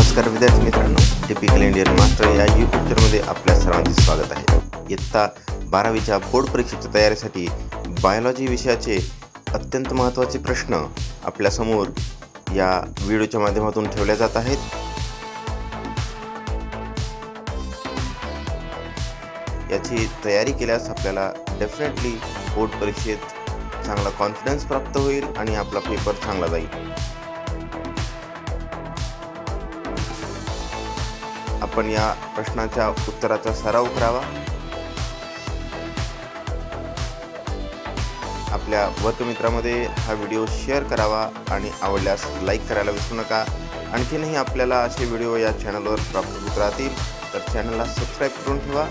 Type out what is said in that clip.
नमस्कार विद्यार्थी मित्रांनो, टिपिकल इंडियन मास्टर या यूट्यूब चॅनलमध्ये आपल्या सर्वांचे स्वागत आहे. इयत्ता 12वीच्या बोर्ड परीक्षेच्या तयारीसाठी बायोलॉजी विषयाचे अत्यंत महत्त्वाचे प्रश्न आपल्यासमोर या व्हिडिओच्या माध्यमातून ठेवले जात आहेत. याची तयारी केल्यास आपल्याला डेफिनेटली बोर्ड परीक्षेत चांगला कॉन्फिडन्स प्राप्त होईल आणि आपला पेपर चांगला जाईल. आपण या प्रश्नाच्या उत्तराचा सराव करावा. आपल्या वर्गमित्रामध्ये हा व्हिडिओ शेअर करावा आणि आवडल्यास लाईक करायला विसरू नका. आणखीनही आपल्याला असे व्हिडिओ या चॅनलवर प्राप्त होत राहतील तर चॅनलला सबस्क्राईब करून ठेवा.